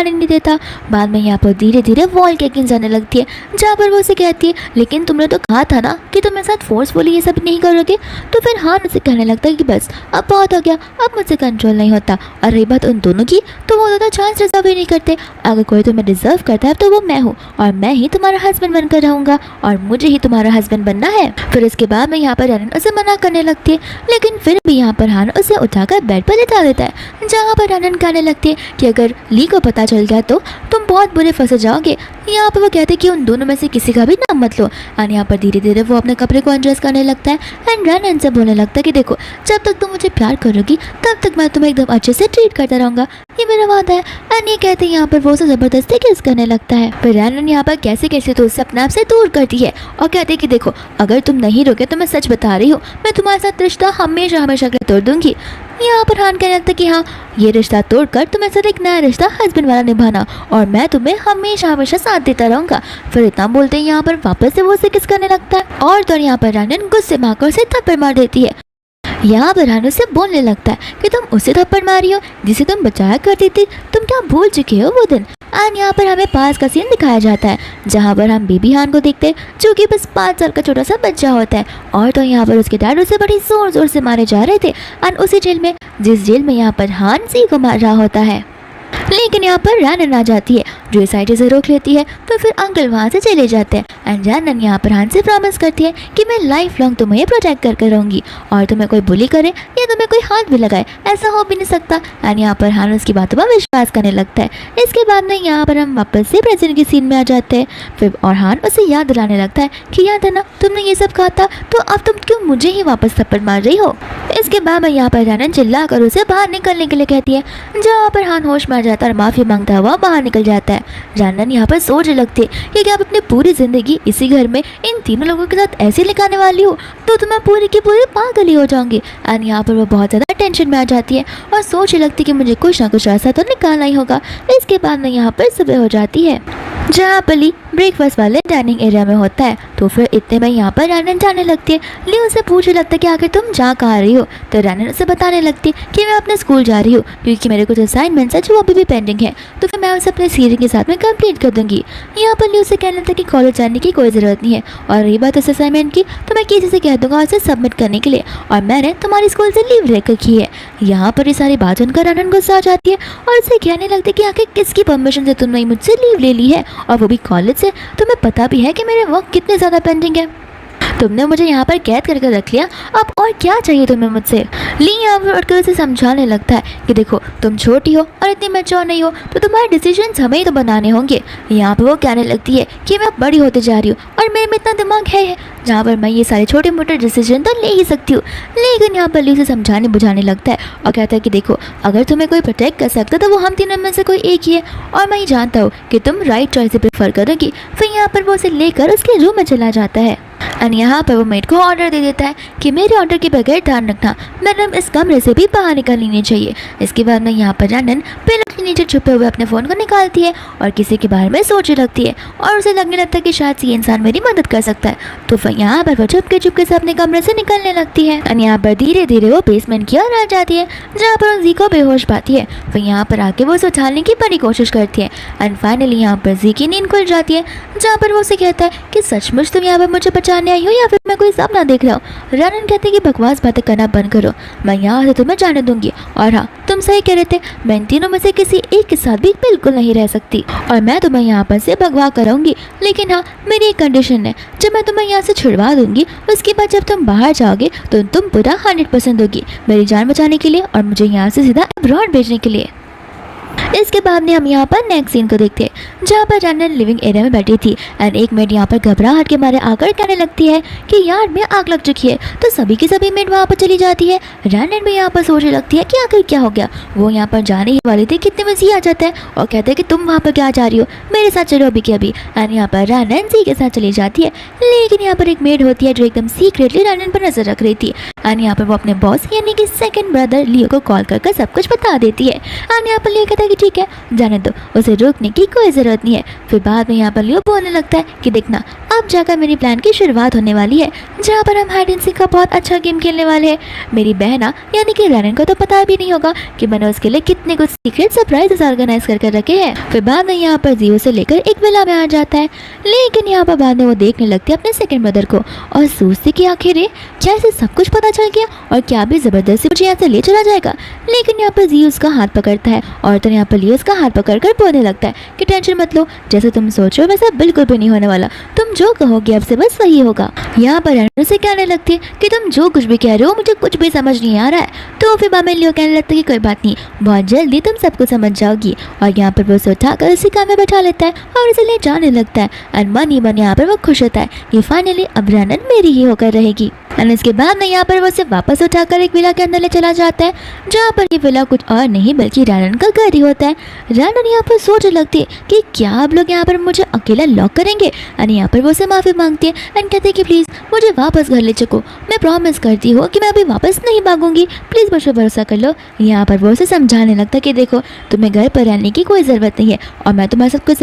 जाने नहीं देता। बाद में यहाँ पर धीरे धीरे वॉल केकिंग जाने लगती है, जहाँ पर वो उसे कहती है लेकिन तुमने तो कहा था ना कि तुम मेरे साथ फोर्सफुली ये सब नहीं करोगे। तो फिर हान उसे कहने लगता है कि बस अब बहुत हो गया, अब मुझसे कंट्रोल नहीं होता। और रही बात उन दोनों की, तो वो दोनों चांस डिजर्व ही नहीं करते। अगर कोई तुम्हें डिजर्व करता है तो वो मैं हूँ, और मैं ही तुम्हारा हस्बैंड बनकर रहूँगा, और मुझे ही तुम्हारा हस्बैंड बनना है। फिर इसके बाद में यहाँ पर रैनन उसे मना करने लगती है, लेकिन फिर भी यहाँ पर हान उसे उठाकर बेड पर लेटा देता है, जहाँ पर रैनन कहने लगती है कि अगर ली को पता चल गया तो तुम बहुत बुरे फंसे जाओगे। यहाँ पर वो कहते हैं कि उन दोनों में से किसी का भी नाम मत लो। और यहाँ पर धीरे धीरे वो अपने कपड़े को अनड्रेस करने लगता है एंड रैनन से बोलने लगता है कि देखो, जब तक तुम मुझे प्यार करोगी तब तक मैं तुम्हें एकदम अच्छे से ट्रीट करता रहूँगा, ये मेरा वादा है। एंड ये कहते हैं यहाँ पर वो उसे ज़बरदस्ती किस करने लगता है। फिर रैनन यहाँ पर कैसे कैसे तो उससे अपने आप से दूर करती है और कहते हैं कि देखो, अगर तुम नहीं रोके तो मैं सच बता रही हूँ, मैं तुम्हारे साथ रिश्ता हमेशा हमेशा के लिए तोड़ दूंगी। यहाँ पर हान कहने लगता है कि हाँ, ये रिश्ता तोड़कर तुम्हें साथ एक नया रिश्ता हस्बैंड वाला निभाना, और मैं तुम्हें हमेशा हमेशा साथ देता रहूंगा। फिर इतना बोलते हैं यहाँ पर वापस से वो उसे किस करने लगता है, और तो यहाँ पर रैनन गुस्से में आकर उसे थप्पड़ मार देती है। यहाँ पर हान उसे बोलने लगता है कि तुम उसे थप्पड़ मारी हो जिसे तुम बचाया करती थी, तुम क्या भूल चुके हो वो दिन। एंड यहाँ पर हमें पास का सीन दिखाया जाता है, जहाँ पर हम बेबी हान को देखते हैं, जो कि बस 5 साल का छोटा सा बच्चा होता है। और तो यहाँ पर उसके डैड उसे बड़ी जोर जोर से मारे जा रहे थे, एंड उसी जेल में, जिस जेल में यहाँ पर हान सी को मार रहा होता है। लेकिन यहाँ पर रैनन आ जाती है, जो इस आइडिया से रोक लेती है। तो फिर अंकल वहाँ से चले जाते हैं एंड रैनन यहाँ पर हान से प्रॉमिस करती है कि मैं लाइफ लॉन्ग तुम्हें प्रोटेक्ट करके रहूँगी, और तुम्हें कोई बुली करे या तुम्हें कोई हाथ भी लगाए ऐसा हो भी नहीं सकता। एंड यहाँ पर हान उसकी बातों पर विश्वास करने लगता है। इसके बाद में यहाँ पर हम वापस से प्रेजेंट की सीन में आ जाते हैं। फिर और हान उसे याद दिलाने लगता है कि याद है ना, तुमने ये सब कहा था, तो अब तुम क्यों मुझे ही वापस थप्पड़ मार रही हो। इसके बाद में यहाँ पर रैनन चिल्ला कर उसे बाहर निकलने के लिए कहती है, जहाँ पर हान होश में आ जाता है और माफ़ी मांगता हुआ बाहर निकल जाता है। रैनन यहाँ पर सोचने लगती है कि क्या आप अपनी पूरी ज़िंदगी इसी घर में इन तीनों लोगों के साथ ऐसे निकालने वाली हो, तो तुम्हें पूरी की पूरी पागल ही हो जाऊंगी। एंड यहाँ पर वो बहुत ज़्यादा टेंशन में आ जाती है और सोचने लगती है कि मुझे कुछ ना कुछ रास्ता तो निकालना ही होगा। इसके बाद में यहाँ पर सुबह हो जाती है, जहाँ पर ली ब्रेकफास्ट वाले डाइनिंग एरिया में होता है। तो फिर इतने में यहाँ पर रैनन जाने लगती है। ली उसे पूछने लगता है कि आखिर तुम जा कहाँ रही हो। तो रैनन उसे बताने लगती है कि मैं अपने स्कूल जा रही हूँ, क्योंकि मेरे कुछ असाइनमेंट्स है जो अभी भी पेंडिंग है, तो फिर मैं उसे अपने सीरीज के साथ में कंप्लीट कर दूंगी। यहाँ पर ली उसे कहने लगता है कि कॉलेज जाने की कोई ज़रूरत नहीं है, और रही बात उस असाइनमेंट की, तो मैं किसी से कह दूंगा उसे सबमिट करने के लिए, और मैंने तुम्हारी स्कूल से लीव लेकर की है। यहाँ पर ये सारी बात सुनकर रैनन गुस्सा आ जाती है और उसे कहने लगती है कि आखिर किसकी परमिशन से तुमने मुझसे लीव ले ली है, और वो भी कॉलेज से। तुम्हें पता भी है कि मेरे वर्क कितने ज़्यादा पेंडिंग है, तुमने मुझे यहाँ पर कैद करके रख लिया, अब और क्या चाहिए तुम्हें मुझसे। ली यहाँ पर उठकर उसे समझाने लगता है कि देखो, तुम छोटी हो और इतनी मैच्योर नहीं हो, तो तुम्हारे डिसीजंस हमें ही तो बनाने होंगे। यहाँ पर वो कहने लगती है कि मैं बड़ी होते जा रही हूँ और मेरे में इतना दिमाग है जहाँ पर मैं ये सारे छोटे मोटे डिसीजन तो ले ही सकती हूँ। लेकिन यहाँ पर ली उसे समझाने बुझाने लगता है और कहता है कि देखो, अगर तुम्हें कोई प्रोटेक्ट कर सकता तो वो हम तीनों में से कोई एक ही है, और मैं ही जानता हूँ कि तुम राइट चॉइस प्रेफर करोगी। फिर यहाँ पर वो उसे लेकर उसके रूम में चला जाता है एंड यहाँ पर वो मेड को ऑर्डर दे देता है कि मेरे ऑर्डर के बगैर ध्यान रखना, मैडम इस कमरे से भी बाहर निकल लेनी चाहिए। इसके बाद में यहाँ पर रैनन पिलो के नीचे छुपे हुए अपने फ़ोन को निकालती है और किसी के बारे में सोचने लगती है, और उसे लगने लगता है कि शायद ये इंसान मेरी मदद कर सकता है। तो फिर यहाँ पर वो चुपके से अपने कमरे से निकलने लगती है एंड यहाँ पर धीरे धीरे वो बेसमेंट की ओर आ जाती है, जहाँ पर जी को बेहोश पाती है। फिर यहाँ पर आके वो उसे उछालने की बड़ी कोशिश करती है एंड फाइनली यहाँ पर जी की नींद खुल जाती है, जहाँ पर वो उसे कहता है कि सचमुच तुम यहाँ पर मुझे बचाने आई हो या फिर मैं कोई सपना देख रहा हूँ। रैनन कहते हैं कि बकवास बातें करना बंद करो, मैं यहाँ से तुम्हें जाने दूंगी, और हाँ, तुम सही कह रहे थे, मैं इन तीनों में से किसी एक के साथ भी बिल्कुल नहीं रह सकती, और मैं तुम्हें यहाँ पर से भगवा कराऊंगी। लेकिन हाँ, मेरी एक कंडीशन है, जब मैं तुम्हें यहाँ से छुड़वा दूंगी उसके बाद जब तुम बाहर जाओगे तो तुम पूरा 100% दोगी मेरी जान बचाने के लिए और मुझे यहाँ से सीधा अब्रॉड भेजने के लिए। इसके बाद में हम यहाँ पर नेक्स्ट सीन को देखते हैं, जहाँ पर रैनन लिविंग एरिया में बैठी थी एंड एक मेड यहाँ पर घबराहट के मारे आकर कहने लगती है कि यार्ड में आग लग चुकी है। तो सभी की सभी मेड वहाँ पर चली जाती है। रैनन भी यहाँ पर सोचने लगती है कि आखिर क्या हो गया। वो यहाँ पर जाने ही वाली थी, कितने में जी आ जाता है और कहते हैं कि तुम वहाँ पर क्या जा रही हो, मेरे साथ चलो अभी के अभी। एंड यहाँ पर रैनन जी के साथ चली जाती है, लेकिन यहाँ पर एक मेड होती है जो एकदम सीक्रेटली रैनन पर नजर रख रही थी एंड यहाँ पर वो अपने बॉस यानी कि सेकंड ब्रदर लियो को कॉल करके सब कुछ बता देती है एंड यहाँ पर लियो कहता है कि ठीक है, जाने दो, उसे रोकने की कोई ज़रूरत नहीं है। फिर बाद में यहाँ पर लियो बोलने लगता है कि देखना, अब जाकर मेरी प्लान की शुरुआत होने वाली है, जहाँ पर हम हाइड एंड सीक का बहुत अच्छा गेम खेलने वाले हैं। मेरी बहना यानी कि रनन को तो पता भी नहीं होगा कि मैंने उसके लिए कितने कुछ सीक्रेट सरप्राइजेस ऑर्गेनाइज करके रखे हैं। फिर बाद में यहाँ पर जियो से लेकर एक विला में आ जाता है, लेकिन यहाँ पर बाद में वो देखने लगती है अपने सेकंड ब्रदर को और सोचती कि आखिर क्या इसे सब कुछ पता चल गया और क्या अभी जबरदस्ती मुझे यहाँ से ले चला जाएगा। लेकिन यहाँ पर जियो उसका हाथ पकड़ता है और तो यहाँ पर लियो उसका हाथ पकड़कर बोलने लगता है कि टेंशन मत लो, जैसे तुम सोच रहे हो वैसा बिल्कुल भी नहीं होने वाला, तुम जो कहोगे अब से बस वही होगा। यहाँ पर रनर से कहने लगती है कि तुम जो कुछ भी कह रहे हो मुझे कुछ भी समझ नहीं आ रहा है। तो फिर बाद में लियो कहने लगता है कि कोई बात नहीं, बहुत जल्दी तुम सबको समझ जाओगी। और यहाँ पर वो उसे उठाकर उसी कार में बैठा लेता है और उसे ले जाने लगता है। और मन यहाँ पर वो खुश होता है कि फाइनली अब रनन मेरी ही होकर रहेगी। और इसके बाद में यहाँ पर वो उसे वापस उठाकर एक विला के अंदर ले चला जाता है, जहाँ पर ये विला कुछ और नहीं बल्कि रनन का घर ही होता है। रनन यहाँ पर सोचने लगती है कि क्या आप लोग यहाँ पर मुझे अकेला लॉक करेंगे। और यहाँ पर वो उसे माफ़ी मांगती है एंड कहते हैं कि प्लीज़ मुझे वापस घर ले चलो, मैं प्रॉमिस करती हूँ कि मैं अभी वापस नहीं भागूंगी, प्लीज़ मुझ पर भरोसा कर लो। यहाँ पर वो उसे समझाने लगता है कि देखो तुम्हें घर पर रहने की कोई ज़रूरत नहीं है और मैं तुम्हारे साथ कुछ